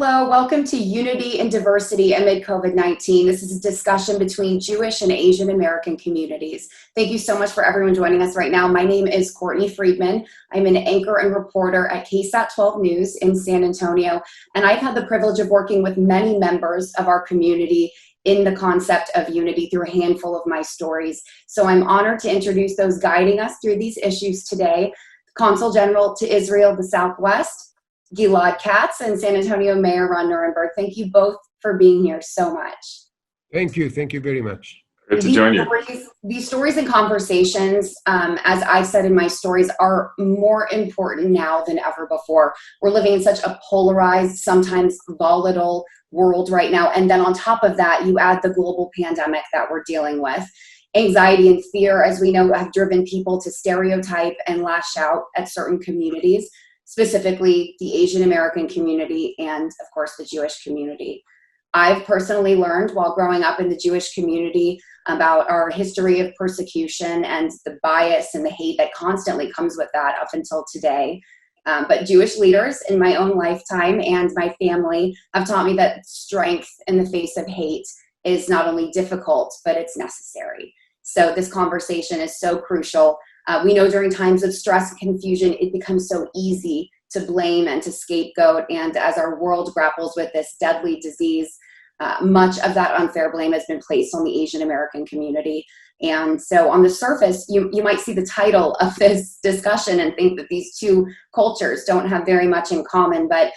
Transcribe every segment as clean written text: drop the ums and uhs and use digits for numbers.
Hello, welcome to Unity and Diversity Amid COVID-19. This is a discussion between Jewish and Asian American communities. Thank you so much for everyone joining us right now. My name is Courtney Friedman. I'm an anchor and reporter at KSAT 12 News in San Antonio, and I've had the privilege of working with many members of our community in the concept of unity through a handful of my stories. So I'm honored to introduce those guiding us through these issues today. Consul General to Israel, the Southwest, Gilad Katz, and San Antonio Mayor Ron Nirenberg. Thank you both for being here so much. Thank you. Thank you very much. Good to join you. These stories and conversations, as I've said in my stories, are more important now than ever before. We're living in such a polarized, sometimes volatile world right now. And then on top of that, you add the global pandemic that we're dealing with. Anxiety and fear, as we know, have driven people to stereotype and lash out at certain communities, specifically the Asian American community and, of course, the Jewish community. I've personally learned while growing up in the Jewish community about our history of persecution and the bias and the hate that constantly comes with that up until today. But Jewish leaders in my own lifetime and my family have taught me that strength in the face of hate is not only difficult, but it's necessary. So this conversation is so crucial. We know during times of stress and confusion, it becomes so easy to blame and to scapegoat. And as our world grapples with this deadly disease, much of that unfair blame has been placed on the Asian American community. And so on the surface, you might see the title of this discussion and think that these two cultures don't have very much in common. But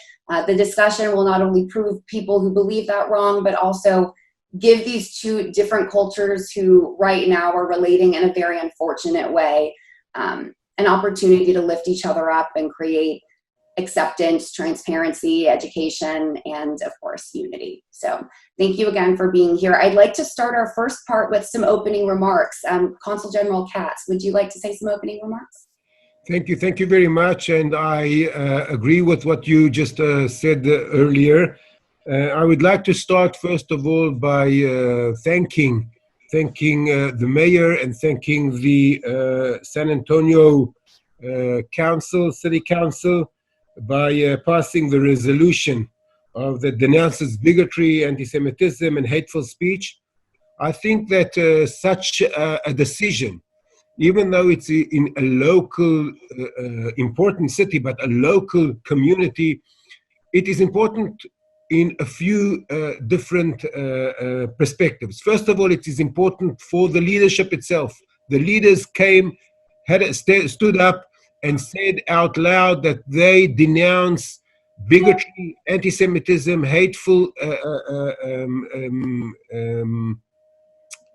the discussion will not only prove people who believe that wrong, but also give these two different cultures who right now are relating in a very unfortunate way an opportunity to lift each other up and create acceptance, transparency, education, and of course, unity. So thank you again for being here. I'd like to start our first part with some opening remarks. Consul General Katz, would you like to say some opening remarks? Thank you. Thank you very much. And I agree with what you just said earlier. I would like to start, first of all, by thanking the mayor and thanking the San Antonio City Council by passing the resolution that denounces bigotry, anti-Semitism, and hateful speech. I think that such a decision, even though it's in a local, important city, but a local community, it is important in a few different perspectives. First of all, it is important for the leadership itself. The leaders stood up and said out loud that they denounce bigotry, anti-Semitism, hateful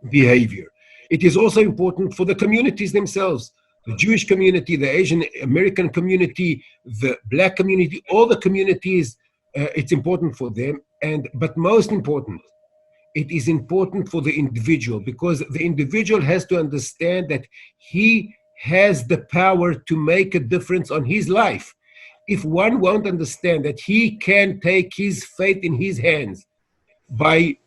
behavior. It is also important for the communities themselves, the Jewish community, the Asian American community, the Black community, all the communities. It's important for them, but most important, it is important for the individual, because the individual has to understand that he has the power to make a difference on his life. If one won't understand that he can take his fate in his hands by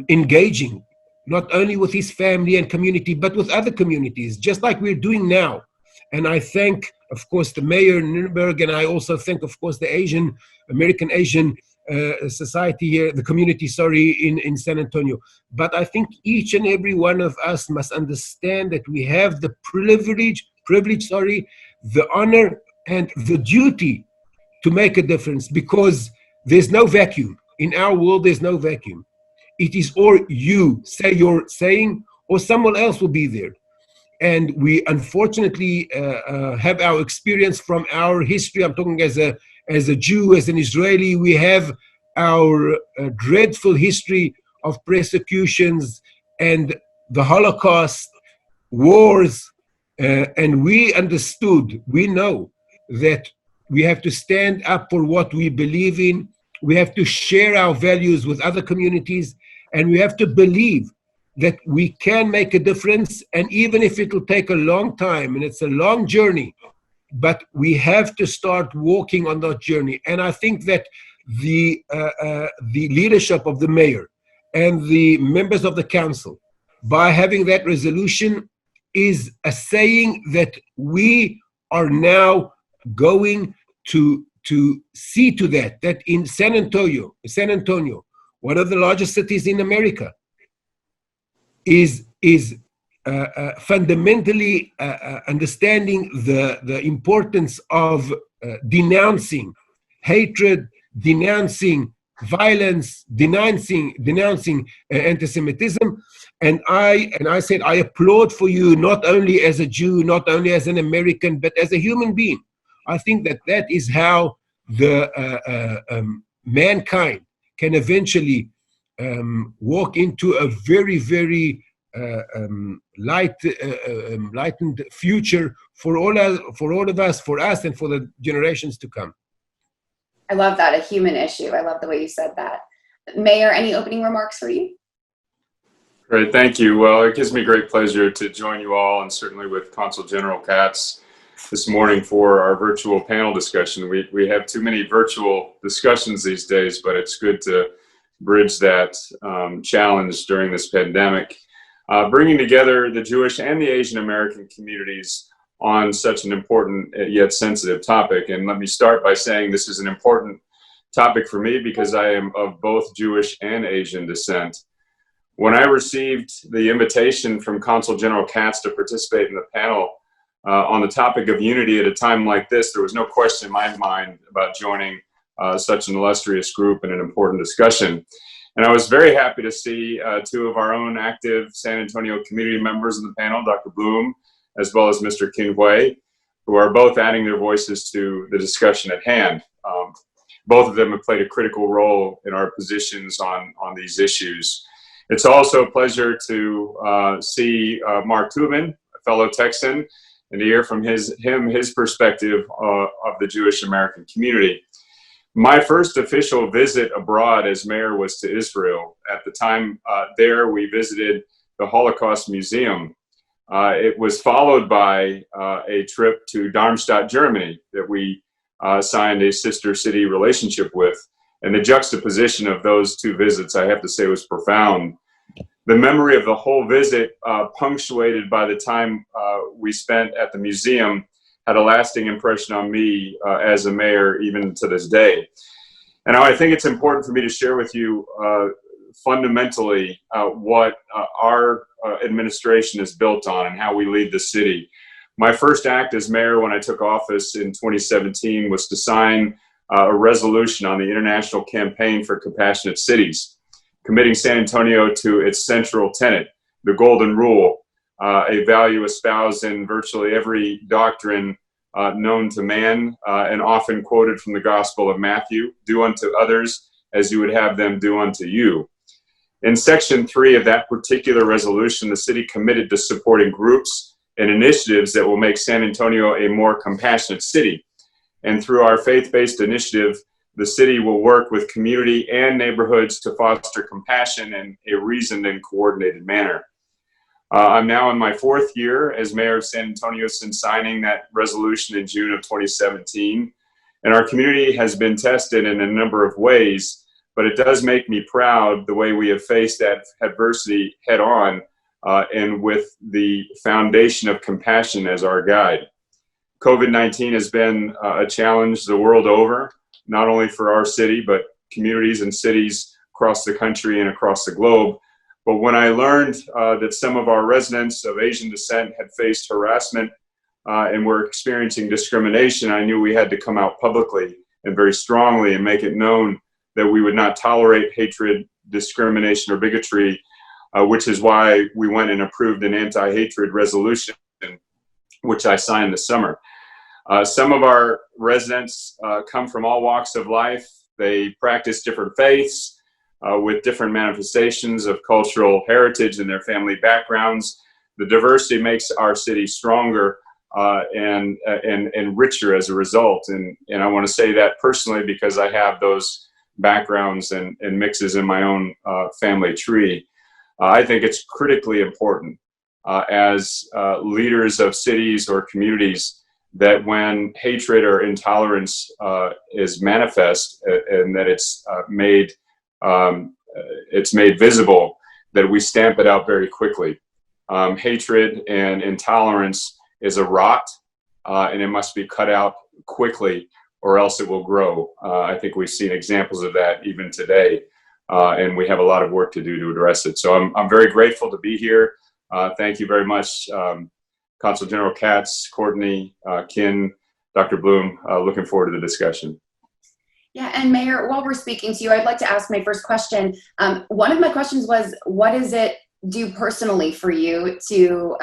engaging not only with his family and community, but with other communities, just like we're doing now. And I thank, of course, the mayor Nirenberg, and I also thank, of course, the American Asian society here, the community, in San Antonio. But I think each and every one of us must understand that we have the privilege, the honor and the duty to make a difference, because there's no vacuum. In our world, there's no vacuum. It is or you say your saying, or someone else will be there. And we unfortunately have our experience from our history. I'm talking as a Jew, as an Israeli. We have our dreadful history of persecutions and the Holocaust, wars, and we know that we have to stand up for what we believe in. We have to share our values with other communities, and we have to believe that we can make a difference, and even if it will take a long time, and it's a long journey, but we have to start walking on that journey. And I think that the leadership of the mayor and the members of the council, by having that resolution, is a saying that we are now going to to see to that in San Antonio, one of the largest cities in America, is fundamentally understanding the importance of denouncing hatred, denouncing violence, denouncing anti-Semitism. And I said, I applaud for you, not only as a Jew, not only as an American, but as a human being. I think that is how the mankind can eventually walk into a very, very lightened future for all of us, for us, and for the generations to come. I love that, a human issue. I love the way you said that. Mayor, any opening remarks for you? Great, thank you. Well, it gives me great pleasure to join you all, and certainly with Consul General Katz this morning for our virtual panel discussion. We have too many virtual discussions these days, but it's good to bridge that challenge during this pandemic. Bringing together the Jewish and the Asian American communities on such an important yet sensitive topic. And let me start by saying this is an important topic for me because I am of both Jewish and Asian descent. When I received the invitation from Consul General Katz to participate in the panel on the topic of unity at a time like this, there was no question in my mind about joining such an illustrious group in an important discussion. And I was very happy to see two of our own active San Antonio community members in the panel, Dr. Bluhm, as well as Mr. Kinhui, who are both adding their voices to the discussion at hand. Both of them have played a critical role in our positions on these issues. It's also a pleasure to see Mark Toubin, a fellow Texan, and to hear from his perspective of the Jewish American community. My first official visit abroad as mayor was to Israel. At the time there, we visited the Holocaust Museum. It was followed by a trip to Darmstadt, Germany, that we signed a sister city relationship with. And the juxtaposition of those two visits, I have to say, was profound. The memory of the whole visit, punctuated by the time we spent at the museum, had a lasting impression on me as a mayor, even to this day. And I think it's important for me to share with you fundamentally what our administration is built on and how we lead the city. My first act as mayor when I took office in 2017 was to sign a resolution on the International Campaign for Compassionate Cities, committing San Antonio to its central tenet, the Golden Rule, a value espoused in virtually every doctrine known to man and often quoted from the Gospel of Matthew: do unto others as you would have them do unto you. In Section 3 of that particular resolution, the city committed to supporting groups and initiatives that will make San Antonio a more compassionate city. And through our faith-based initiative, the city will work with community and neighborhoods to foster compassion in a reasoned and coordinated manner. I'm now in my fourth year as mayor of San Antonio since signing that resolution in June of 2017. And our community has been tested in a number of ways, but it does make me proud the way we have faced that adversity head on and with the foundation of compassion as our guide. COVID-19 has been a challenge the world over, not only for our city, but communities and cities across the country and across the globe. But when I learned that some of our residents of Asian descent had faced harassment and were experiencing discrimination, I knew we had to come out publicly and very strongly and make it known that we would not tolerate hatred, discrimination, or bigotry, which is why we went and approved an anti-hatred resolution, which I signed this summer. Some of our residents come from all walks of life. They practice different faiths with different manifestations of cultural heritage in their family backgrounds. The diversity makes our city stronger and richer as a result. And I want to say that personally because I have those backgrounds and mixes in my own family tree. I think it's critically important as leaders of cities or communities that when hatred or intolerance is manifest and that it's made visible, that we stamp it out very quickly. Hatred and intolerance is a rot, and it must be cut out quickly or else it will grow. I think we've seen examples of that even today, and we have a lot of work to do to address it. So I'm very grateful to be here. Thank you very much, Consul General Katz, Courtney, Kin, Dr. Bluhm. Looking forward to the discussion. Yeah, and Mayor, while we're speaking to you, I'd like to ask my first question. One of my questions was, what does it do personally for you to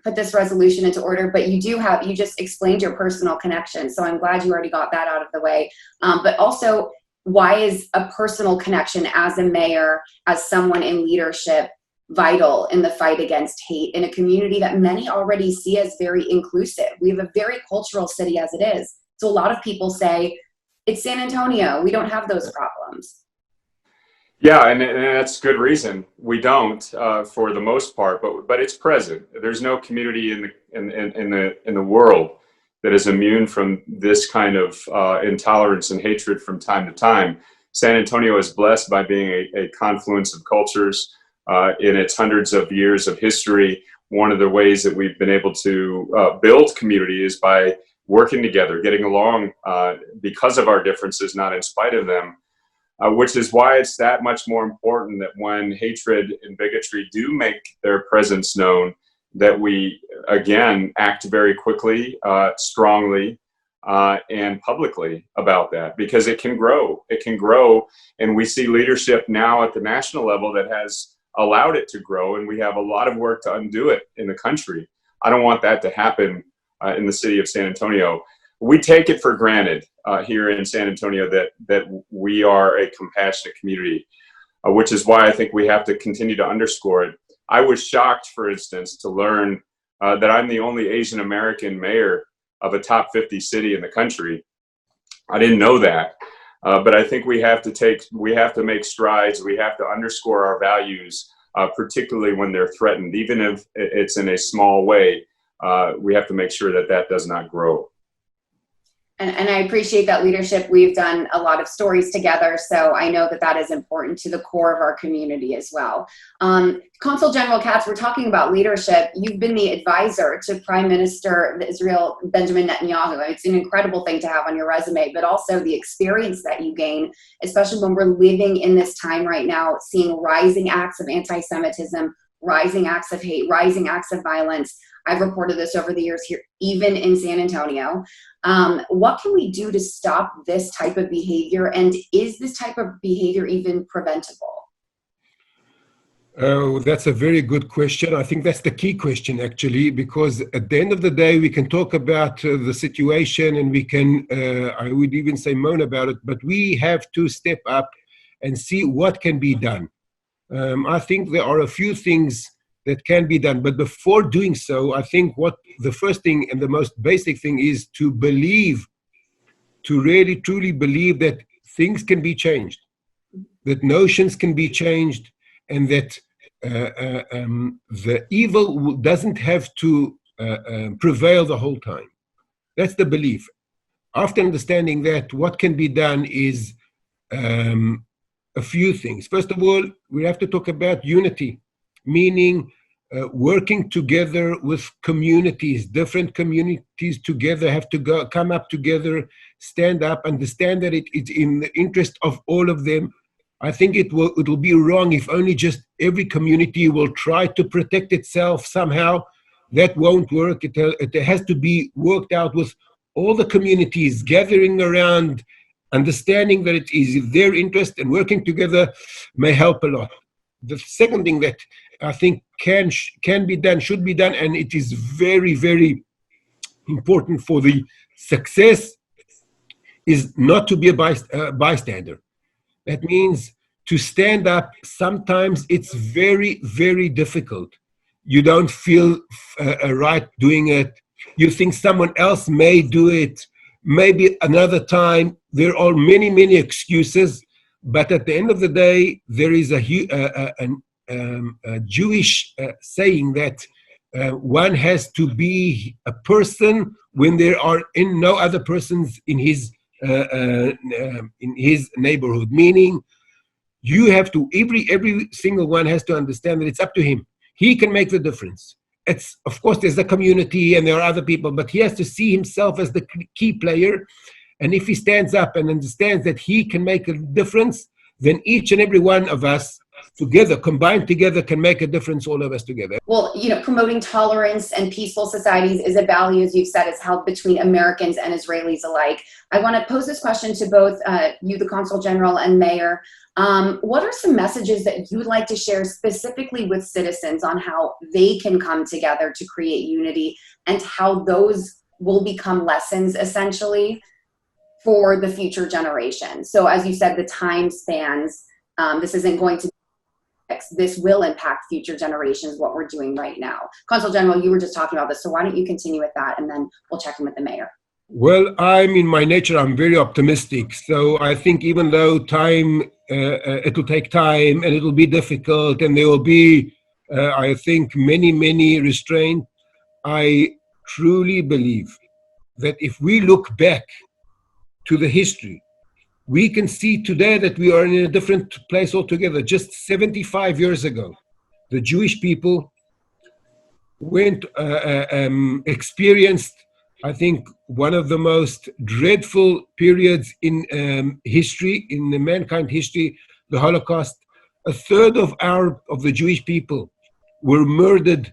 put this resolution into order? But you just explained your personal connection, so I'm glad you already got that out of the way. But also, why is a personal connection as a mayor, as someone in leadership, vital in the fight against hate in a community that many already see as very inclusive? We have a very cultural city as it is. So a lot of people say, it's San Antonio, we don't have those problems. Yeah, and that's good reason. We don't, for the most part, but it's present. There's no community in the world that is immune from this kind of intolerance and hatred from time to time. San Antonio is blessed by being a confluence of cultures in its hundreds of years of history. One of the ways that we've been able to build community is by working together, getting along because of our differences, not in spite of them. Which is why it's that much more important that when hatred and bigotry do make their presence known, that we, again, act very quickly, strongly, and publicly about that, because it can grow. It can grow, and we see leadership now at the national level that has allowed it to grow, and we have a lot of work to undo it in the country. I don't want that to happen in the city of San Antonio. We take it for granted here in San Antonio that we are a compassionate community, which is why I think we have to continue to underscore it. I was shocked, for instance, to learn that I'm the only Asian American mayor of a top 50 city in the country. I didn't know that, but I think we have to make strides. We have to underscore our values, particularly when they're threatened, even if it's in a small way. We have to make sure that that does not grow. And I appreciate that leadership. We've done a lot of stories together, so I know that that is important to the core of our community as well. Consul General Katz, we're talking about leadership. You've been the advisor to Prime Minister of Israel, Benjamin Netanyahu. It's an incredible thing to have on your resume, but also the experience that you gain, especially when we're living in this time right now, seeing rising acts of anti-Semitism, rising acts of hate, rising acts of violence. I've reported this over the years here, even in San Antonio. What can we do to stop this type of behavior? And is this type of behavior even preventable? That's a very good question. I think that's the key question, actually, because at the end of the day, we can talk about the situation and we can, I would even say moan about it, but we have to step up and see what can be done. I think there are a few things that can be done. But before doing so, I think what the first thing and the most basic thing is to believe, to really truly believe that things can be changed, that notions can be changed, and that the evil doesn't have to prevail the whole time. That's the belief. After understanding that, what can be done is a few things. First of all, we have to talk about unity, meaning working together with communities, different communities together have to come up together, stand up, understand that it's in the interest of all of them. I think it will be wrong if only just every community will try to protect itself somehow. That won't work. It has to be worked out with all the communities gathering around, understanding that it is in their interest, and working together may help a lot. The second thing that I think can be done, should be done, and it is very, very important for the success, is not to be a bystander. That means to stand up. Sometimes it's very, very difficult. You don't feel right doing it. You think someone else may do it. Maybe another time. There are many, many excuses. But at the end of the day, there is a Jewish saying that one has to be a person when there are no other persons in his neighborhood. Meaning, you have to every single one has to understand that it's up to him. He can make the difference. It's, of course, there's a community and there are other people, but he has to see himself as the key player. And if he stands up and understands that he can make a difference, then each and every one of us together, combined together, can make a difference, all of us together. Well, promoting tolerance and peaceful societies is a value, as you've said, is held between Americans and Israelis alike. I want to pose this question to both you, the Consul General, and Mayor. What are some messages that you would like to share specifically with citizens on how they can come together to create unity, and how those will become lessons, essentially, for the future generation? So as you said, the time spans, this isn't going to this will impact future generations, what we're doing right now. Consul General, you were just talking about this, so why don't you continue with that, and then we'll check in with the Mayor. Well, in my nature, I'm very optimistic. So I think even though time, it will take time and it will be difficult and there will be, I think, many restraints, I truly believe that if we look back to the history, we can see today that we are in a different place altogether. Just 75 years ago, the Jewish people experienced, I think, one of the most dreadful periods in history, in the mankind history, the Holocaust. A third of the Jewish people were murdered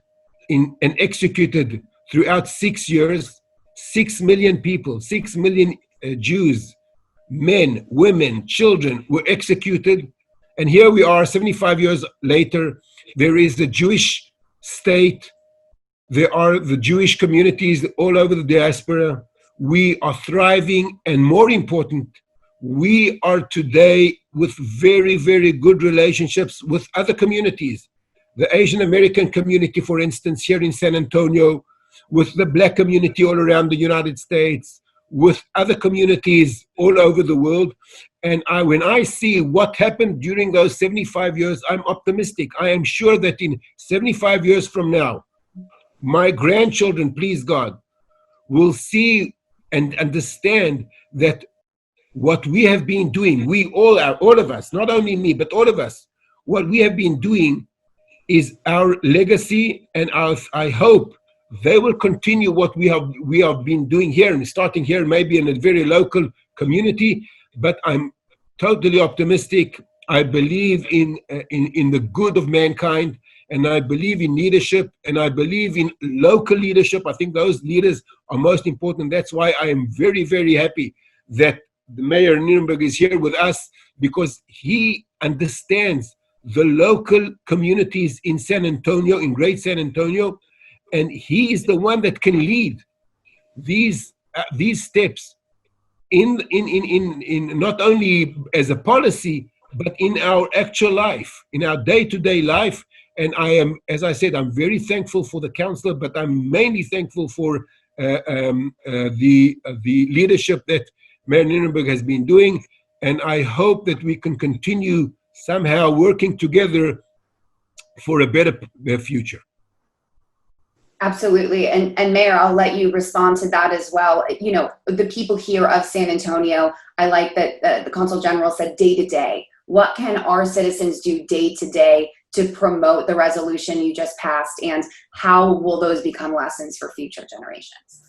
and executed throughout 6 years. 6 million people, 6 million Jews, men, women, children were executed. And here we are 75 years later. There is a Jewish state. There are the Jewish communities all over the diaspora. We are thriving, and more important, we are today with very good relationships with other communities. The Asian American community, for instance, here in San Antonio, with the Black community all around the United States, with other communities all over the world. And when I see what happened during those 75 years, I'm optimistic. I am sure that in 75 years from now, my grandchildren, please God, will see and understand that what we have been doing, we all of us, not only me, but all of us, what we have been doing is our legacy, and I hope they will continue what we have been doing here, and starting here maybe in a very local community. But I'm totally optimistic. I believe in the good of mankind, and I believe in leadership, and I believe in local leadership. I think those leaders are most important. That's why I am very happy that the Mayor of Nirenberg is here with us, because he understands the local communities in San Antonio, in Great San Antonio, and he is the one that can lead these steps in not only as a policy, but in our actual life, in our day-to-day life. And I am, as I said, I'm very thankful for the council, but I'm mainly thankful for the leadership that Mayor Nirenberg has been doing. And I hope that we can continue somehow working together for a better future. Absolutely. And Mayor, I'll let you respond to that as well. The people here of San Antonio, I like that the Consul General said day to day. What can our citizens do day to day to promote the resolution you just passed, and how will those become lessons for future generations?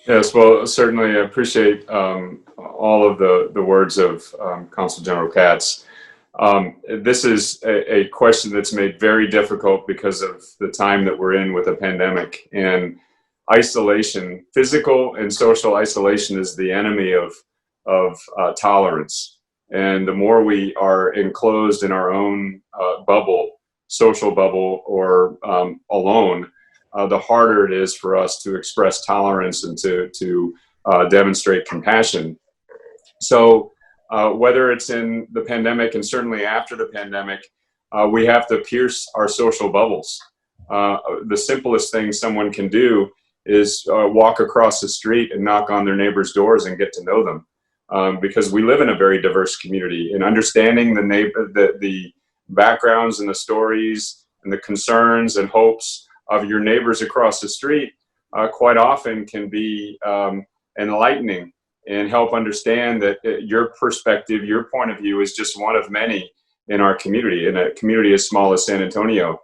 Yes, well, certainly I appreciate all of the words of Consul General Katz. This is a question that's made very difficult because of the time that we're in with a pandemic, and isolation, physical and social isolation, is the enemy of tolerance. And the more we are enclosed in our own bubble, social bubble, or alone, the harder it is for us to express tolerance and to demonstrate compassion. So whether it's in the pandemic and certainly after the pandemic, we have to pierce our social bubbles. The simplest thing someone can do is walk across the street and knock on their neighbors' doors and get to know them. Because we live in a very diverse community, and understanding the backgrounds and the stories and the concerns and hopes of your neighbors across the street quite often can be enlightening and help understand that your perspective, your point of view, is just one of many in our community, in a community as small as San Antonio.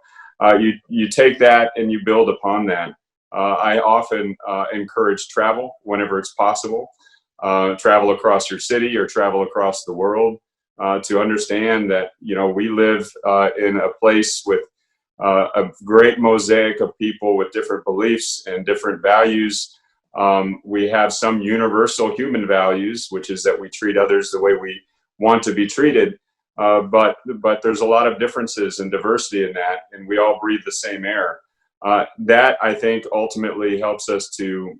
You take that and you build upon that. I often encourage travel whenever it's possible. travel across your city or travel across the world, to understand that, we live in a place with a great mosaic of people with different beliefs and different values. We have some universal human values, which is that we treat others the way we want to be treated. But there's a lot of differences and diversity in that, and we all breathe the same air. That, I think, ultimately helps us to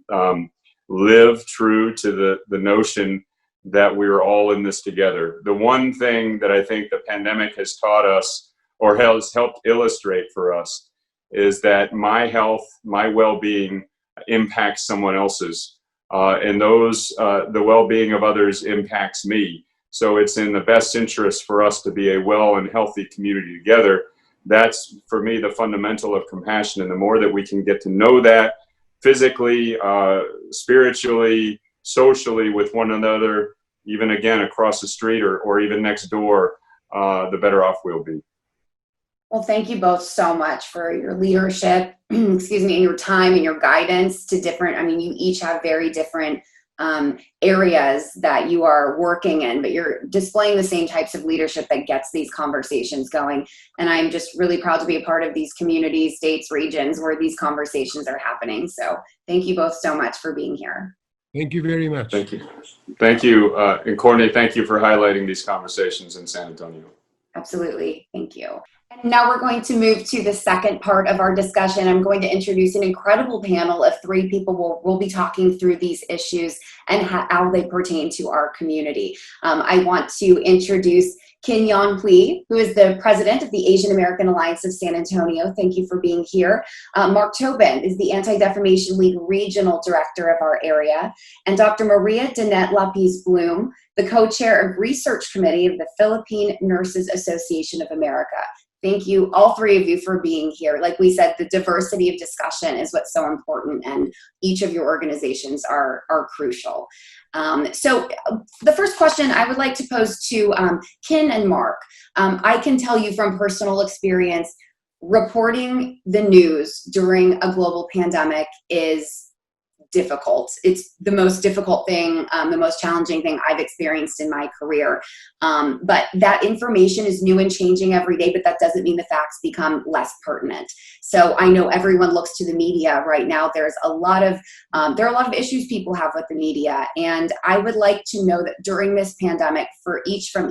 live true to the notion that we're all in this together. The one thing that I think the pandemic has taught us, or has helped illustrate for us, is that my health, my well-being impacts someone else's, and the well-being of others impacts me. So it's in the best interest for us to be a well and healthy community together. That's, for me, the fundamental of compassion. And the more that we can get to know that physically, spiritually, socially with one another, even again across the street or even next door, the better off we'll be. Well, thank you both so much for your leadership, excuse me, and your time and your guidance to different, you each have very different areas that you are working in, but you're displaying the same types of leadership that gets these conversations going. And I'm just really proud to be a part of these communities, states, regions where these conversations are happening. So thank you both so much for being here. Thank you very much. Thank you. Thank you. And Courtney, thank you for highlighting these conversations in San Antonio. Absolutely. Thank you. And now we're going to move to the second part of our discussion. I'm going to introduce an incredible panel of three people. We'll be talking through these issues and how they pertain to our community. I want to introduce Kin Yon Hui, who is the president of the Asian American Alliance of San Antonio. Thank you for being here. Mark Toubin is the Anti-Defamation League regional director of our area. And Dr. Maria Danet L, Bluhm, the co-chair of research committee of the Philippine Nurses Association of America. Thank you, all three of you, for being here. Like we said, the diversity of discussion is what's so important, and each of your organizations are crucial. So the first question I would like to pose to Kin and Mark. I can tell you from personal experience, reporting the news during a global pandemic is difficult. It's the most difficult thing, the most challenging thing I've experienced in my career. But that information is new and changing every day, but that doesn't mean the facts become less pertinent. So I know everyone looks to the media right now. There are a lot of issues people have with the media. And I would like to know that during this pandemic, from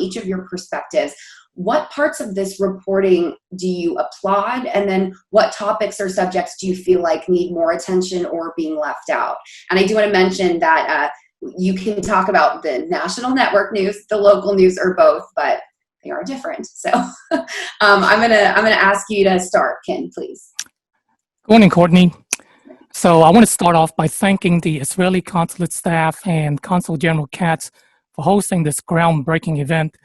each of your perspectives, what parts of this reporting do you applaud? And then what topics or subjects do you feel like need more attention or being left out? And I do want to mention that you can talk about the national network news, the local news, or both, but they are different. So I'm gonna ask you to start, Kin, please. Good morning, Courtney. So I want to start off by thanking the Israeli consulate staff and Consulate General KSAT for hosting this groundbreaking event.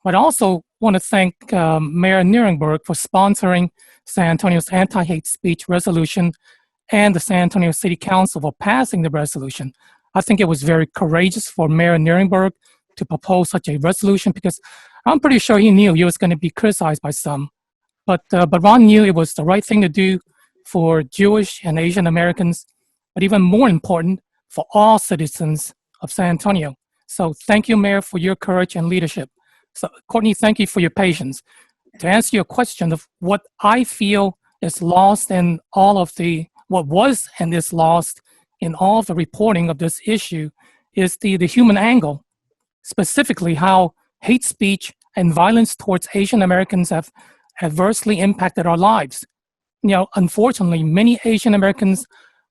But I also want to thank Mayor Nirenberg for sponsoring San Antonio's anti-hate speech resolution and the San Antonio City Council for passing the resolution. I think it was very courageous for Mayor Nirenberg to propose such a resolution, because I'm pretty sure he knew he was going to be criticized by some. But Ron knew it was the right thing to do for Jewish and Asian Americans, but even more important, for all citizens of San Antonio. So thank you, Mayor, for your courage and leadership. So, Courtney, thank you for your patience. To answer your question of what I feel is lost in all of what was and is lost in all of the reporting of this issue is the human angle, specifically how hate speech and violence towards Asian Americans have adversely impacted our lives. Unfortunately, many Asian Americans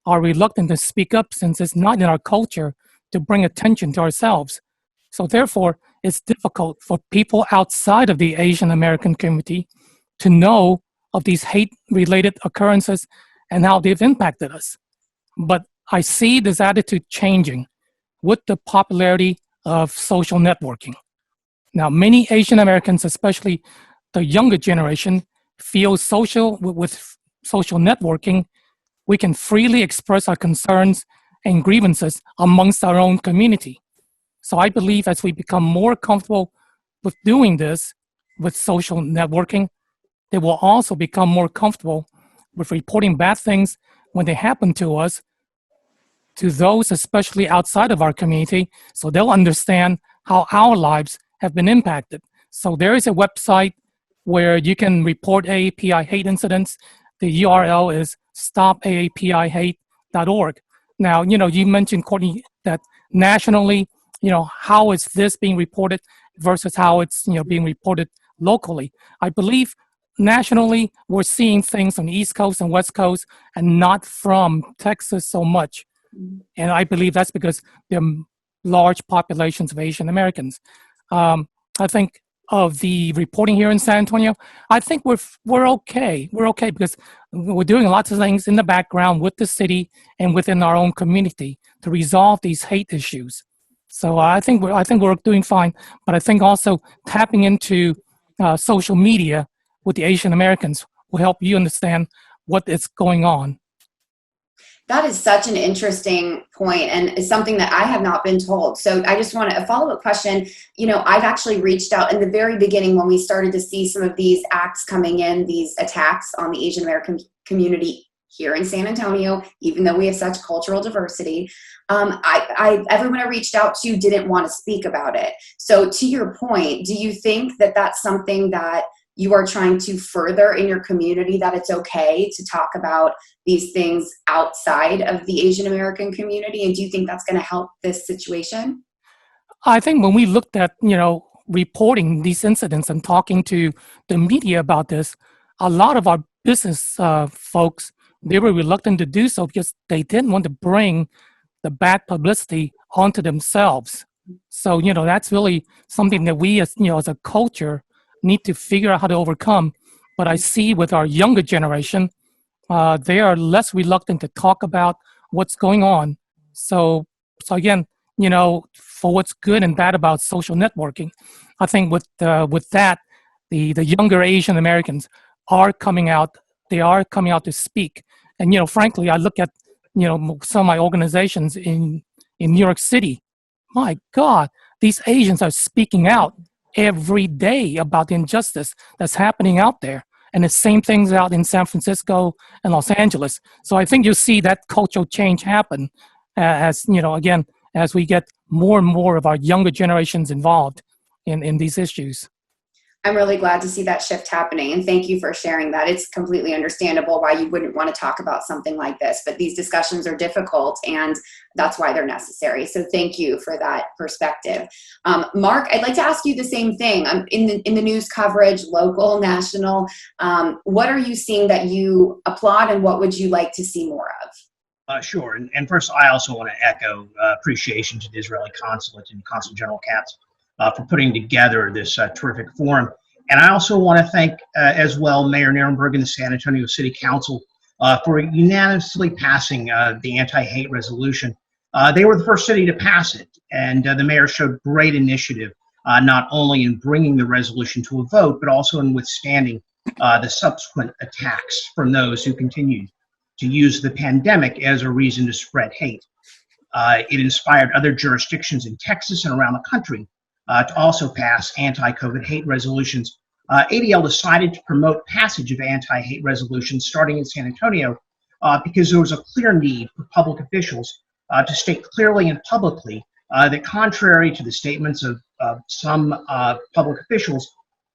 are reluctant to speak up since it's not in our culture to bring attention to ourselves. So therefore, it's difficult for people outside of the Asian American community to know of these hate-related occurrences and how they've impacted us. But I see this attitude changing with the popularity of social networking. Now, many Asian Americans, especially the younger generation, feel with social networking, we can freely express our concerns and grievances amongst our own community. So I believe as we become more comfortable with doing this with social networking, they will also become more comfortable with reporting bad things when they happen to us, to those, especially outside of our community, so they'll understand how our lives have been impacted. So there is a website where you can report AAPI hate incidents. The URL is stopaapihate.org. Now, you mentioned, Courtney, that nationally, how is this being reported versus how it's, being reported locally. I believe nationally, we're seeing things on the East Coast and West Coast and not from Texas so much. And I believe that's because there are large populations of Asian Americans. I think of the reporting here in San Antonio, I think we're okay. We're okay because we're doing lots of things in the background with the city and within our own community to resolve these hate issues. So I think we're doing fine. But I think also tapping into social media with the Asian Americans will help you understand what is going on. That is such an interesting point, and it's something that I have not been told. So I just want a follow-up question. I've actually reached out in the very beginning when we started to see some of these acts coming in, these attacks on the Asian American community here in San Antonio, even though we have such cultural diversity. Everyone I reached out to didn't want to speak about it. So to your point, do you think that that's something that you are trying to further in your community, that it's okay to talk about these things outside of the Asian American community? And do you think that's going to help this situation? I think when we looked at, reporting these incidents and talking to the media about this, a lot of our business folks, they were reluctant to do so because they didn't want to bring the bad publicity onto themselves. So, that's really something that we as a culture need to figure out how to overcome. But I see with our younger generation, they are less reluctant to talk about what's going on. So again, for what's good and bad about social networking, I think with that, the younger Asian Americans are coming out. They are coming out to speak. And frankly, I look at some of my organizations in New York City. My God, these Asians are speaking out every day about the injustice that's happening out there. And the same things out in San Francisco and Los Angeles. So I think you'll see that cultural change happen as, again, as we get more and more of our younger generations involved in these issues. I'm really glad to see that shift happening, and thank you for sharing that. It's completely understandable why you wouldn't want to talk about something like this, but these discussions are difficult, and that's why they're necessary. So thank you for that perspective. Mark, I'd like to ask you the same thing. In the news coverage, local, national, what are you seeing that you applaud, and what would you like to see more of? Sure. And first, I also want to echo appreciation to the Israeli Consulate and Consul General Katz for putting together this terrific forum. And I also want to thank as well Mayor Nirenberg and the San Antonio City Council for unanimously passing the anti-hate resolution. They were the first city to pass it, and the mayor showed great initiative, not only in bringing the resolution to a vote, but also in withstanding the subsequent attacks from those who continued to use the pandemic as a reason to spread hate. It inspired other jurisdictions in Texas and around the country to also pass anti-COVID hate resolutions. ADL decided to promote passage of anti-hate resolutions starting in San Antonio because there was a clear need for public officials to state clearly and publicly that contrary to the statements of some public officials,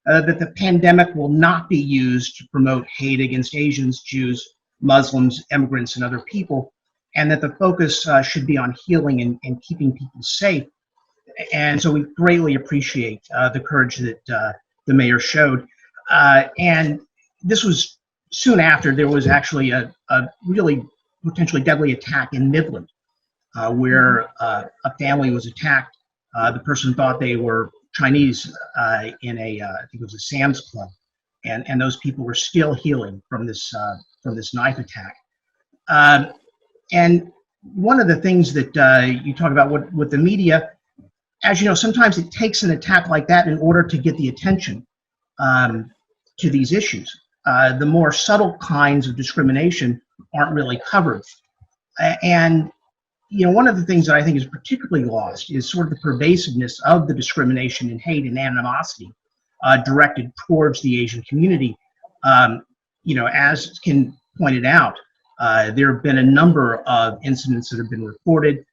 that the pandemic will not be used to promote hate against Asians, Jews, Muslims, immigrants, and other people, and that the focus should be on healing and keeping people safe. And so we greatly appreciate the courage that the mayor showed. And this was soon after there was actually a really potentially deadly attack in Midland, where a family was attacked. The person thought they were Chinese in I think it was a Sam's Club, and those people were still healing from this knife attack. And one of the things that you talk about with the media, as you know, sometimes it takes an attack like that in order to get the attention to these issues. The more subtle kinds of discrimination aren't really covered. And one of the things that I think is particularly lost is sort of the pervasiveness of the discrimination and hate and animosity directed towards the Asian community. As Ken pointed out, There have been a number of incidents that have been reported.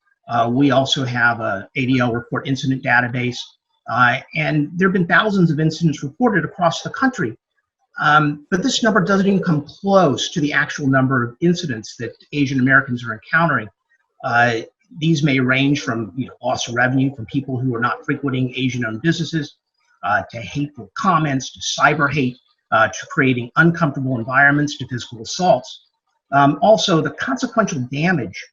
We also have a ADL report incident database, and there have been thousands of incidents reported across the country. But this number doesn't even come close to the actual number of incidents that Asian Americans are encountering. These may range from loss of revenue from people who are not frequenting Asian-owned businesses, to hateful comments, to cyber hate, to creating uncomfortable environments, to physical assaults. Also, the consequential damage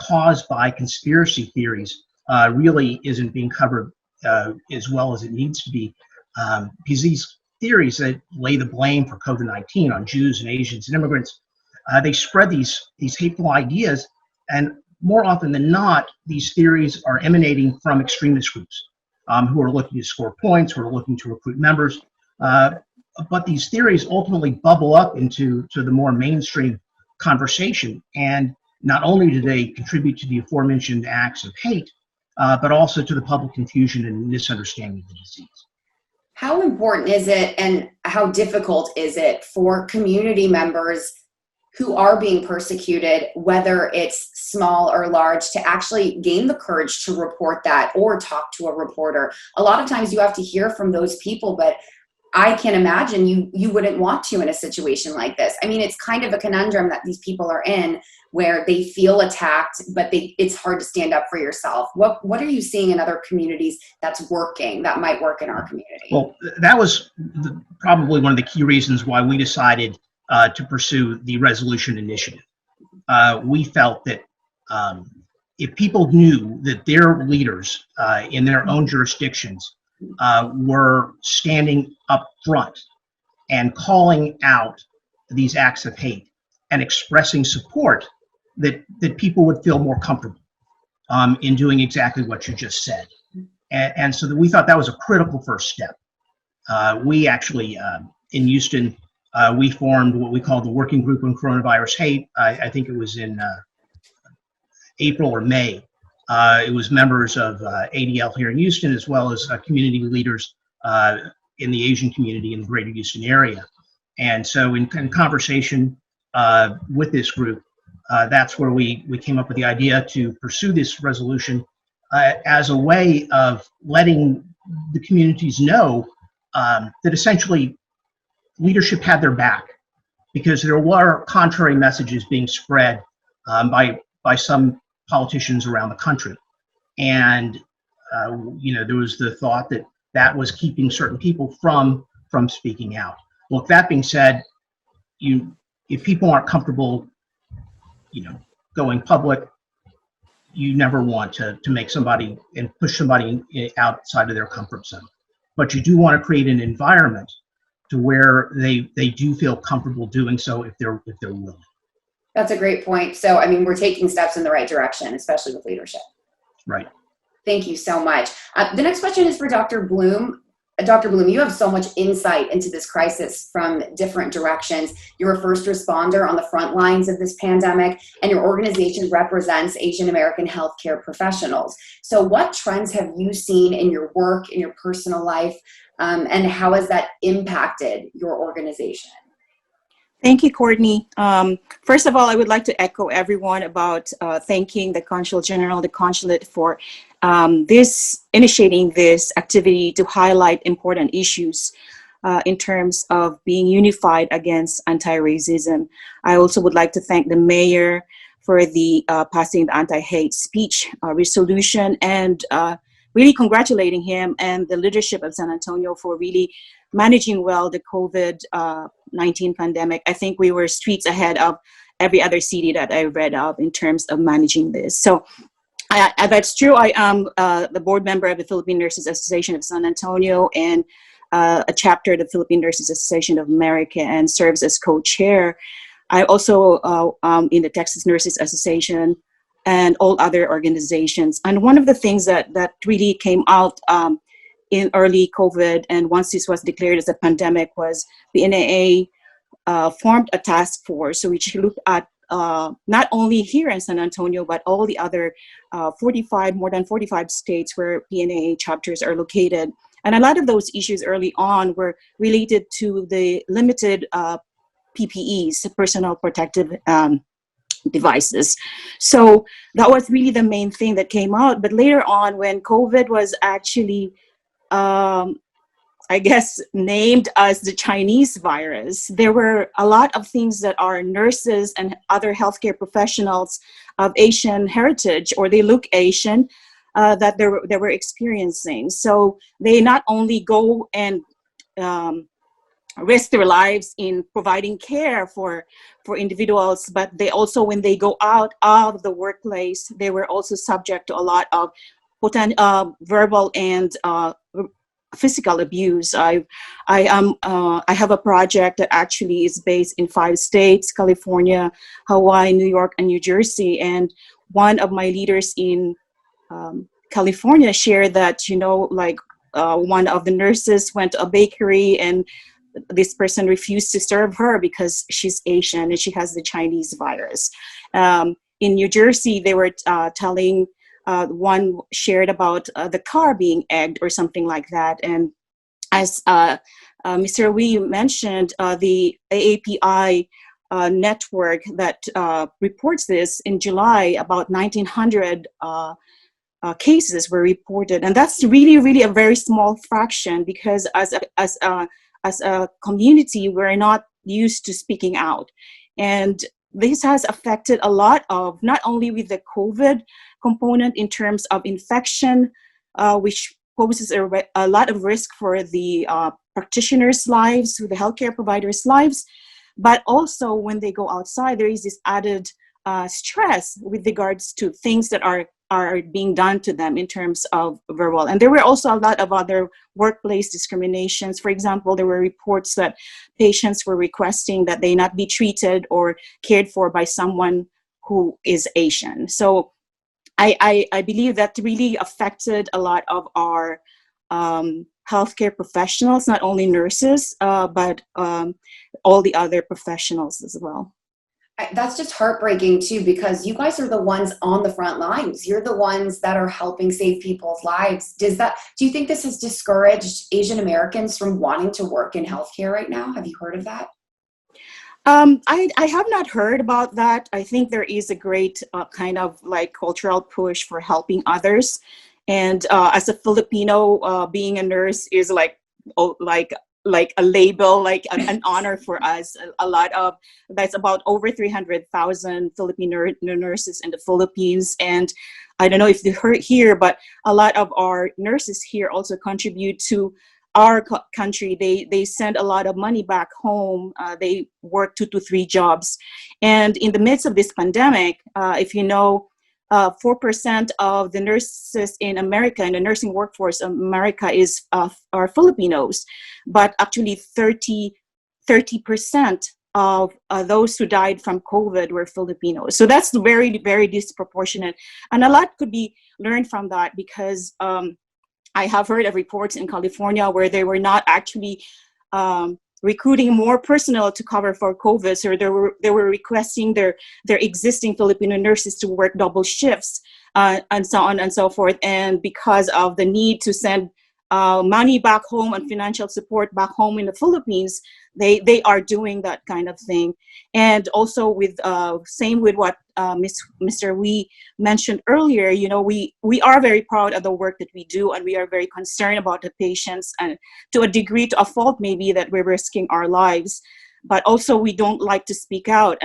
caused by conspiracy theories really isn't being covered as well as it needs to be, because these theories that lay the blame for COVID-19 on Jews and Asians and immigrants, they spread these hateful ideas, and more often than not, these theories are emanating from extremist groups who are looking to score points, who are looking to recruit members. But these theories ultimately bubble up into the more mainstream conversation, and not only do they contribute to the aforementioned acts of hate, but also to the public confusion and misunderstanding of the disease. How important is it and how difficult is it for community members who are being persecuted, whether it's small or large, to actually gain the courage to report that or talk to a reporter? A lot of times you have to hear from those people, but I can imagine you wouldn't want to in a situation like this. I mean, it's kind of a conundrum that these people are in, where they feel attacked, but it's hard to stand up for yourself. What are you seeing in other communities that's working, that might work in our community? Well, that was probably one of the key reasons why we decided to pursue the resolution initiative. We felt that if people knew that their leaders in their own jurisdictions were standing up front and calling out these acts of hate and expressing support, that people would feel more comfortable in doing exactly what you just said. And so we thought that was a critical first step. We actually, in Houston, we formed what we call the Working Group on Coronavirus Hate. I think it was in April or May. It was members of ADL here in Houston, as well as community leaders in the Asian community in the greater Houston area. And so in conversation with this group, that's where we came up with the idea to pursue this resolution as a way of letting the communities know that essentially leadership had their back, because there were contrary messages being spread by some politicians around the country. And there was the thought that that was keeping certain people from speaking out. Well, that being said, if people aren't comfortable going public, you never want to make somebody and push somebody outside of their comfort zone. But you do want to create an environment to where they do feel comfortable doing so if they're willing. That's a great point. So, I mean, we're taking steps in the right direction, especially with leadership. Right. Thank you so much. The next question is for Dr. Bluhm. Dr. Bluhm, you have so much insight into this crisis from different directions. You're a first responder on the front lines of this pandemic, and your organization represents Asian American healthcare professionals. So what trends have you seen in your work, in your personal life, and how has that impacted your organization? Thank you, Courtney. First of all, I would like to echo everyone about thanking the Consul General, the Consulate, for initiating this activity to highlight important issues in terms of being unified against anti-racism. I also would like to thank the mayor for the passing the anti-hate speech resolution, and really congratulating him and the leadership of San Antonio for really managing well the COVID-19 pandemic. I think we were streets ahead of every other city that I read of in terms of managing this. So that's true. I am the board member of the Philippine Nurses Association of San Antonio and a chapter of the Philippine Nurses Association of America, and serves as co-chair. I also in the Texas Nurses Association and all other organizations. And one of the things that really came out in early COVID, and once this was declared as a pandemic, was the NAA formed a task force which looked at not only here in San Antonio, but all the other more than 45 states where PNAA chapters are located. And a lot of those issues early on were related to the limited PPEs, personal protective devices. So that was really the main thing that came out. But later on, when COVID was actually, I guess, named as the Chinese virus, there were a lot of things that our nurses and other healthcare professionals of Asian heritage, or they look Asian, that they were experiencing. So they not only go and risk their lives in providing care for individuals, but they also, when they go out of the workplace, they were also subject to a lot of verbal and physical abuse. I have a project that actually is based in 5 states: California, Hawaii, New York, and New Jersey. And one of my leaders in California shared that, one of the nurses went to a bakery and this person refused to serve her because she's Asian and she has the Chinese virus. In New Jersey, they were telling, one shared about the car being egged or something like that. And as Mr. Wee mentioned, the AAPI network that reports this, in July, about 1,900 cases were reported. And that's really, really a very small fraction, because as a community, we're not used to speaking out. And this has affected a lot of, not only with the COVID component in terms of infection, which poses a lot of risk for the practitioners' lives, the healthcare providers' lives, but also when they go outside, there is this added stress with regards to things that are being done to them in terms of verbal. And there were also a lot of other workplace discriminations. For example, there were reports that patients were requesting that they not be treated or cared for by someone who is Asian. So I believe that really affected a lot of our healthcare professionals, not only nurses, but all the other professionals as well. That's just heartbreaking too, because you guys are the ones on the front lines. You're the ones that are helping save people's lives. Do you think this has discouraged Asian Americans from wanting to work in healthcare right now? Have you heard of that? I have not heard about that. I think there is a great kind of like cultural push for helping others. And as a Filipino, being a nurse is like a label, like an honor for us. That's about over 300,000 Filipino nurses in the Philippines. And I don't know if you heard here, but a lot of our nurses here also contribute to our country. They send a lot of money back home. They work 2 to 3 jobs. And in the midst of this pandemic, if you know, 4% of the nurses in America, in the nursing workforce in America, are Filipinos, but actually 30% of those who died from COVID were Filipinos. So that's very, very disproportionate. And a lot could be learned from that, because I have heard of reports in California where they were not actually recruiting more personnel to cover for COVID. So they were requesting their existing Filipino nurses to work double shifts and so on and so forth. And because of the need to send money back home and financial support back home in the Philippines, they are doing that kind of thing. And also with same with what Mr. Wee mentioned earlier, we are very proud of the work that we do, and we are very concerned about the patients, and to a degree, to a fault maybe, that we're risking our lives. But also we don't like to speak out.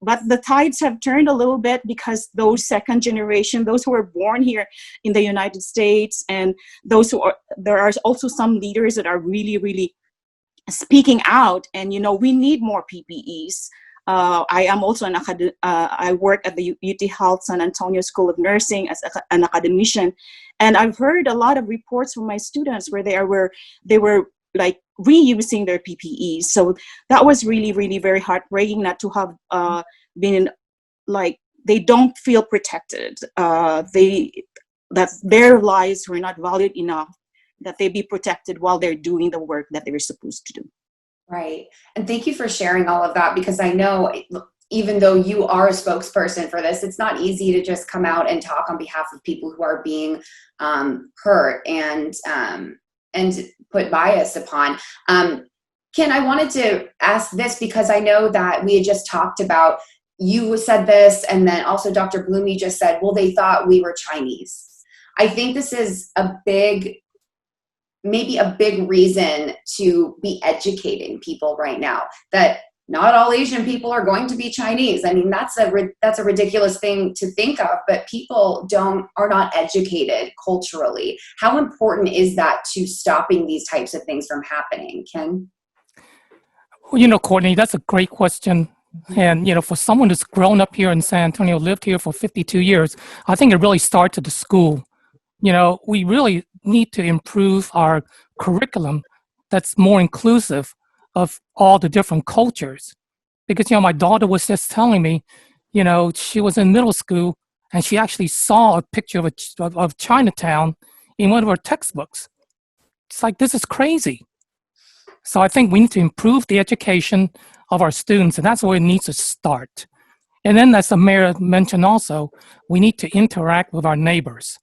But the tides have turned a little bit, because those second generation, those who were born here in the United States, and there are also some leaders that are really, really speaking out. And we need more PPEs. I am also I work at the UT Health San Antonio School of Nursing as an academician, and I've heard a lot of reports from my students where they were like reusing their PPEs. So that was really, really very heartbreaking, not to have been like, they don't feel protected. That their lives were not valued enough, that they be protected while they're doing the work that they were supposed to do. Right. And thank you for sharing all of that, because I know even though you are a spokesperson for this, it's not easy to just come out and talk on behalf of people who are being hurt and put bias upon. Ken, I wanted to ask this, because I know that we had just talked about, you said this, and then also Dr. Bluhm, you just said, well, they thought we were Chinese. I think this is maybe a big reason to be educating people right now, that not all Asian people are going to be Chinese. I mean, that's a ridiculous thing to think of, but people are not educated culturally. How important is that to stopping these types of things from happening, Ken? Well, Courtney, that's a great question. And, for someone who's grown up here in San Antonio, lived here for 52 years, I think it really starts at the school. We really need to improve our curriculum that's more inclusive of all the different cultures. Because, my daughter was just telling me, she was in middle school and she actually saw a picture of Chinatown in one of her textbooks. It's like, this is crazy. So I think we need to improve the education of our students, and that's where it needs to start. And then, as the mayor mentioned also, we need to interact with our neighbors.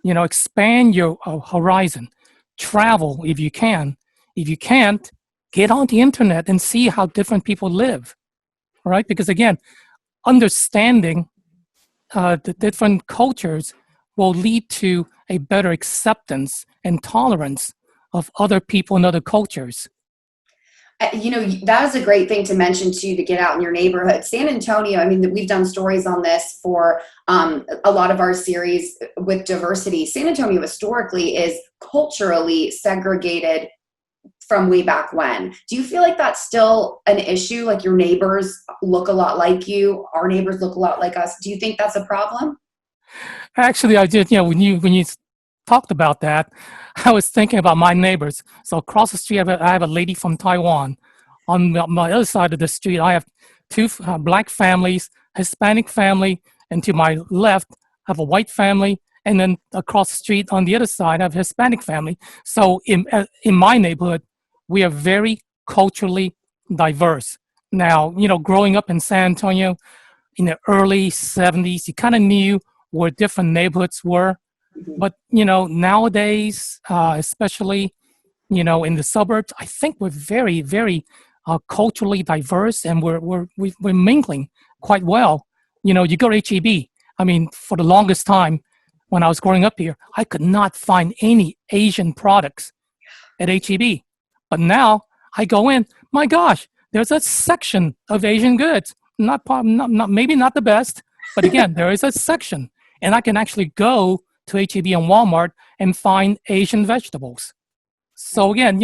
Expand your horizon. Travel if you can. If you can't, get on the internet and see how different people live, right? Because again, understanding the different cultures will lead to a better acceptance and tolerance of other people and other cultures. That is a great thing to mention too, to get out in your neighborhood. San Antonio, I mean, we've done stories on this for a lot of our series with diversity. San Antonio historically is culturally segregated from way back when. Do you feel like that's still an issue? Like, your neighbors look a lot like you, our neighbors look a lot like us. Do you think that's a problem? Actually, I did. When you talked about that, I was thinking about my neighbors. So across the street, I have a lady from Taiwan. On my other side of the street, I have two black families, Hispanic family, and to my left, I have a white family. And then across the street on the other side, I have a Hispanic family. So in my neighborhood, we are very culturally diverse. Now, growing up in San Antonio in the early 70s, you kind of knew where different neighborhoods were. But, nowadays, especially, in the suburbs, I think we're very, very culturally diverse, and we're mingling quite well. You go to HEB. I mean, for the longest time, when I was growing up here, I could not find any Asian products at HEB. But now I go in, my gosh, there's a section of Asian goods. Maybe not the best, but again, there is a section. And I can actually go to HEB and Walmart and find Asian vegetables. So again,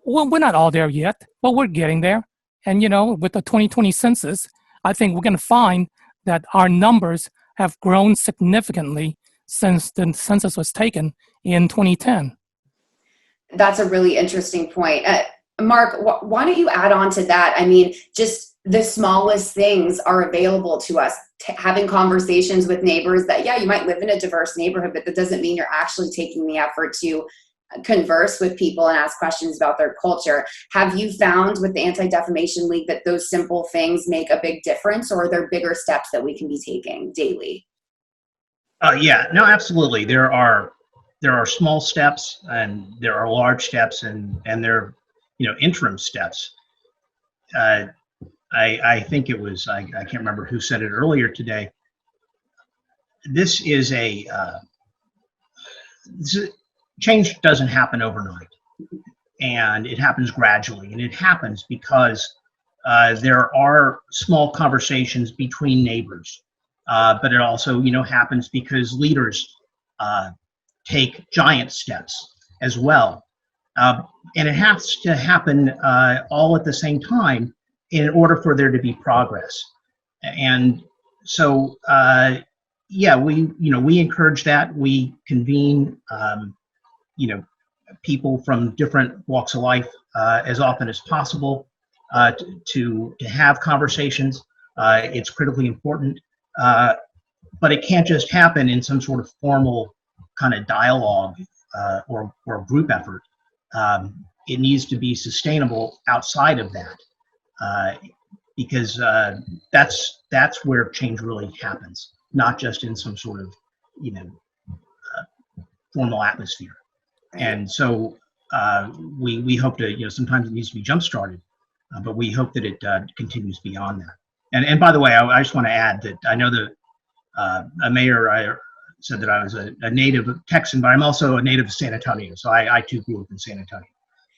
we're not all there yet, but we're getting there. And, with the 2020 census, I think we're going to find that our numbers have grown significantly since the census was taken in 2010. That's a really interesting point. Mark, why don't you add on to that? I mean, just the smallest things are available to us. Having conversations with neighbors that, yeah, you might live in a diverse neighborhood, but that doesn't mean you're actually taking the effort to converse with people and ask questions about their culture. Have you found with the Anti-Defamation League that those simple things make a big difference, or are there bigger steps that we can be taking daily? Yeah, no, absolutely. There are small steps, and there are large steps, and there are, interim steps. I think it was, I can't remember who said it earlier today. This is change doesn't happen overnight, and it happens gradually, and it happens because there are small conversations between neighbors, but it also, happens because leaders take giant steps as well, and it has to happen all at the same time in order for there to be progress. And so, yeah, we encourage that. We convene, people from different walks of life as often as possible to have conversations. It's critically important, but it can't just happen in some sort of formal kind of dialogue or group effort. It needs to be sustainable outside of that, because that's where change really happens, not just in some sort of formal atmosphere. And so we hope to, sometimes it needs to be jump started, but we hope that it continues beyond that. And by the way, I just want to add that I know that a mayor said that I was a native of Texan, but I'm also a native of San Antonio. So I too grew up in San Antonio.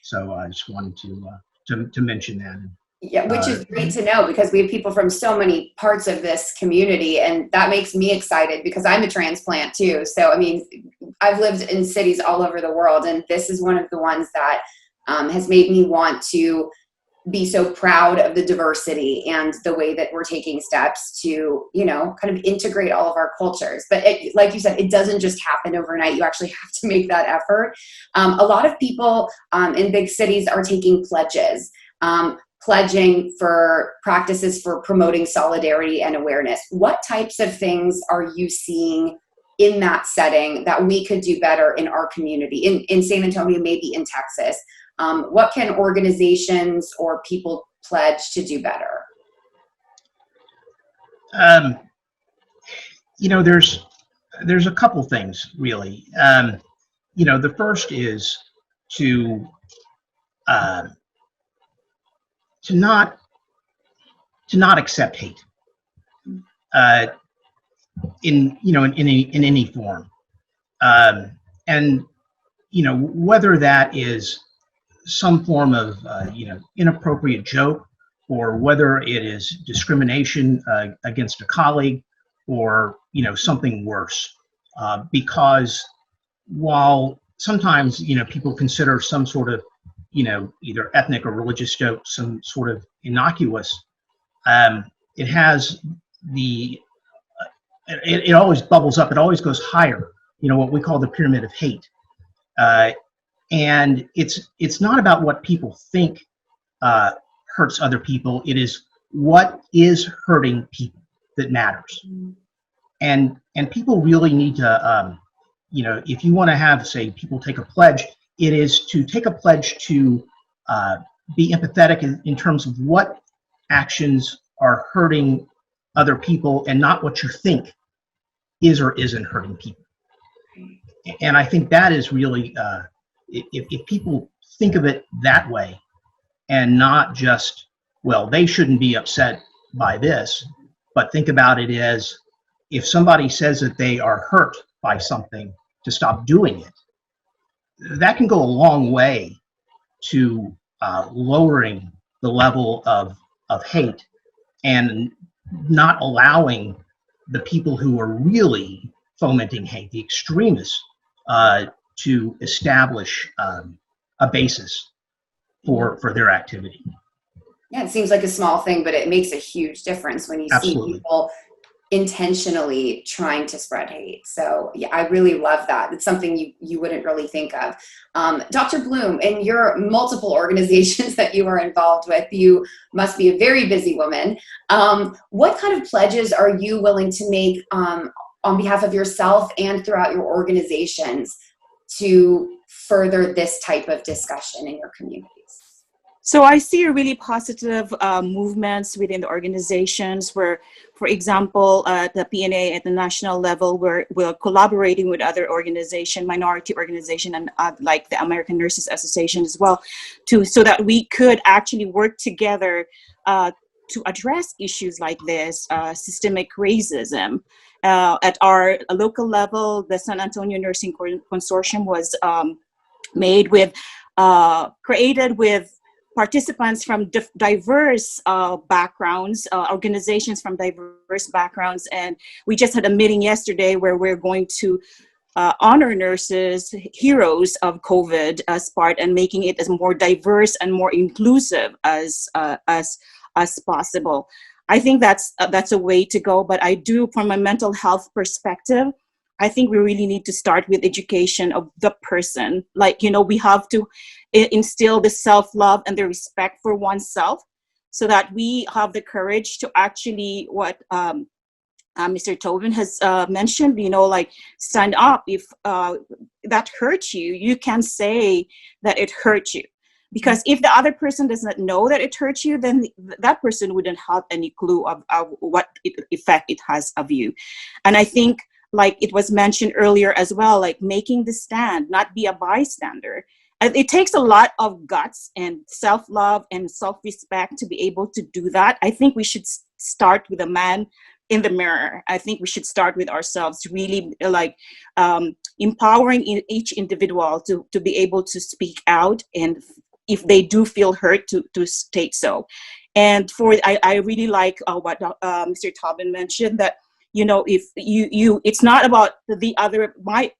So I just wanted to mention that. Yeah, which is great to know, because we have people from so many parts of this community, and that makes me excited because I'm a transplant too. So, I mean, I've lived in cities all over the world, and this is one of the ones that has made me want to be so proud of the diversity and the way that we're taking steps to, you know, kind of integrate all of our cultures. But like you said, it doesn't just happen overnight. You actually have to make that effort. A lot of people in big cities are taking pledges. Pledging for practices for promoting solidarity and awareness. What types of things are you seeing in that setting that we could do better in our community, in San Antonio, maybe in Texas? What can organizations or people pledge to do better? You know, there's a couple things really. You know, the first is to not accept hate in any form, and you know, whether that is some form of inappropriate joke, or whether it is discrimination against a colleague, or something worse, because while sometimes people consider some sort of either ethnic or religious joke some sort of innocuous, it has it always bubbles up, it always goes higher, what we call the pyramid of hate, and it's not about what people think hurts other people. It is what is hurting people that matters, and people really need to if you want to have, say, people take a pledge, it is to take a pledge to be empathetic in terms of what actions are hurting other people, and not what you think is or isn't hurting people. And I think that is really, if people think of it that way, and not just, well, they shouldn't be upset by this, but think about it as, if somebody says that they are hurt by something, to stop doing it, that can go a long way to lowering the level of hate, and not allowing the people who are really fomenting hate, the extremists, to establish a basis for their activity. Yeah, it seems like a small thing, but it makes a huge difference when you Absolutely. see people intentionally trying to spread hate. So yeah, I really love that. It's something you wouldn't really think of. Dr. Bluhm, in your multiple organizations that you are involved with, you must be a very busy woman. What kind of pledges are you willing to make on behalf of yourself and throughout your organizations to further this type of discussion in your communities? So I see a really positive movements within the organizations where, for example, the PNA at the national level, we're collaborating with other organizations, minority organizations, and like the American Nurses Association as well, so that we could actually work together to address issues like this, systemic racism. At our local level, the San Antonio Nursing Consortium was created with participants from diverse backgrounds, organizations from diverse backgrounds. And we just had a meeting yesterday where we're going to honor nurses, heroes of COVID, as part, and making it as more diverse and more inclusive as possible. I think that's a way to go. But I do, from a mental health perspective, I think we really need to start with education of the person. Like, we have to instill the self-love and the respect for oneself, so that we have the courage to actually, what Mr. Toubin has mentioned, like, stand up. If that hurts you, you can say that it hurt you. Because if the other person does not know that it hurts you, then that person wouldn't have any clue of what effect it has of you. And I think, like it was mentioned earlier as well, like making the stand, not be a bystander. And it takes a lot of guts and self-love and self-respect to be able to do that. I think we should start with the man in the mirror. I think we should start with ourselves, really like empowering each individual to be able to speak out, and if they do feel hurt, to state so. And I really like what Mr. Toubin mentioned, that if you it's not about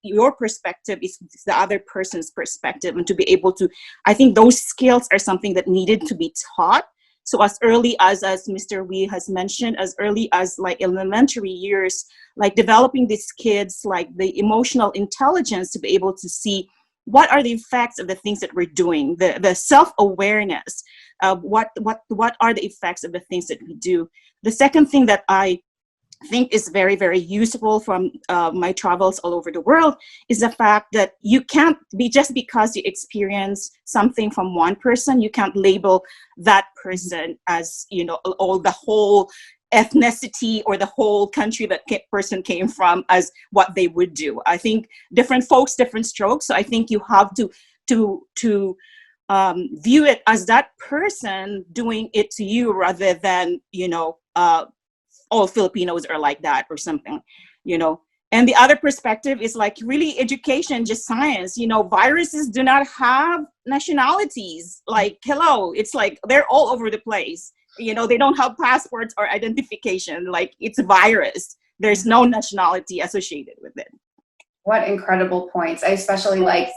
your perspective, it's the other person's perspective, and to be able to, I think those skills are something that needed to be taught. So as early as Mr. Wee has mentioned, as early as like elementary years, like developing these kids like the emotional intelligence to be able to see what are the effects of the things that we're doing, the self-awareness of what are the effects of the things that we do. The second thing that I think is very, very useful from my travels all over the world is the fact that you can't be, just because you experience something from one person, you can't label that person as, all the whole ethnicity or the whole country that person came from as what they would do. I think different folks, different strokes. So I think you have to view it as that person doing it to you, rather than, all Filipinos are like that or something, And the other perspective is like really education, just science. Viruses do not have nationalities. Like, hello, it's like they're all over the place. They don't have passports or identification. Like, it's a virus. There's no nationality associated with it. What incredible points. I especially like,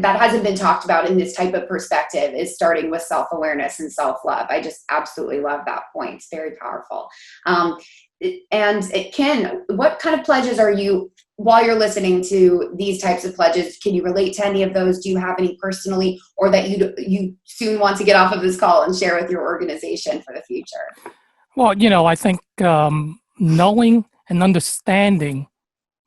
that hasn't been talked about in this type of perspective, is starting with self-awareness and self-love. I just absolutely love that point. It's very powerful. And Ken, what kind of pledges are you, while you're listening to these types of pledges, can you relate to any of those? Do you have any personally, or that you soon want to get off of this call and share with your organization for the future? Well, I think knowing and understanding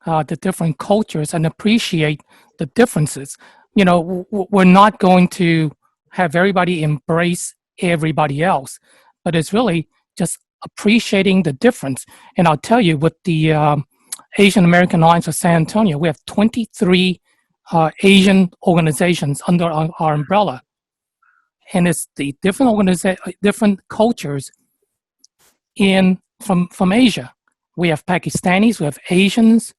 the different cultures and appreciate the differences. We're not going to have everybody embrace everybody else, but it's really just appreciating the difference. And I'll tell you, with the Asian American Alliance of San Antonio, we have 23 Asian organizations under our umbrella. And it's the different cultures from Asia. We have Pakistanis, we have Asians,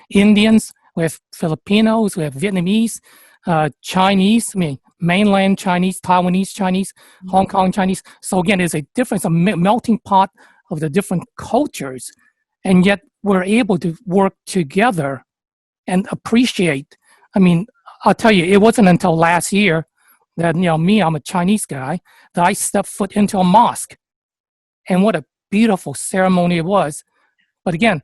Indians, we have Filipinos, we have Vietnamese, Chinese, mainland Chinese, Taiwanese Chinese, Hong Kong Chinese. So again, there's a difference, a melting pot of the different cultures, and yet we're able to work together and appreciate. I'll tell you, it wasn't until last year that, I'm a Chinese guy, that I stepped foot into a mosque. And what a beautiful ceremony it was. But again,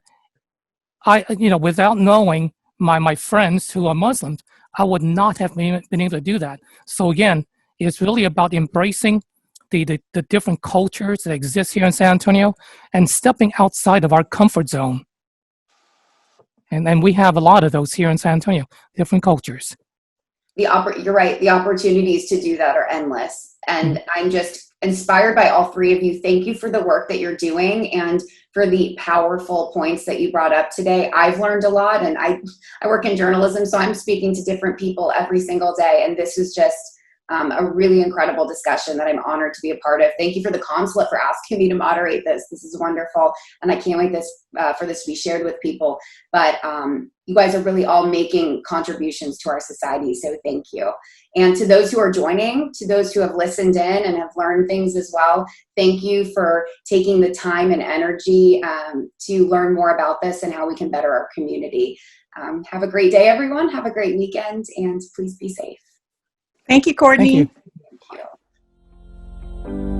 without knowing my friends who are Muslims, I would not have been able to do that. So again, it's really about embracing the different cultures that exist here in San Antonio and stepping outside of our comfort zone. And we have a lot of those here in San Antonio, different cultures. You're right. The opportunities to do that are endless. And I'm just inspired by all three of you. Thank you for the work that you're doing and for the powerful points that you brought up today. I've learned a lot, and I work in journalism, so I'm speaking to different people every single day. And this is just a really incredible discussion that I'm honored to be a part of. Thank you for the Consulate for asking me to moderate this. This is wonderful. And I can't wait for this to be shared with people. But you guys are really all making contributions to our society. So thank you. And to those who are joining, to those who have listened in and have learned things as well, thank you for taking the time and energy to learn more about this and how we can better our community. Have a great day, everyone. Have a great weekend, and please be safe. Thank you, Courtney. Thank you. Thank you.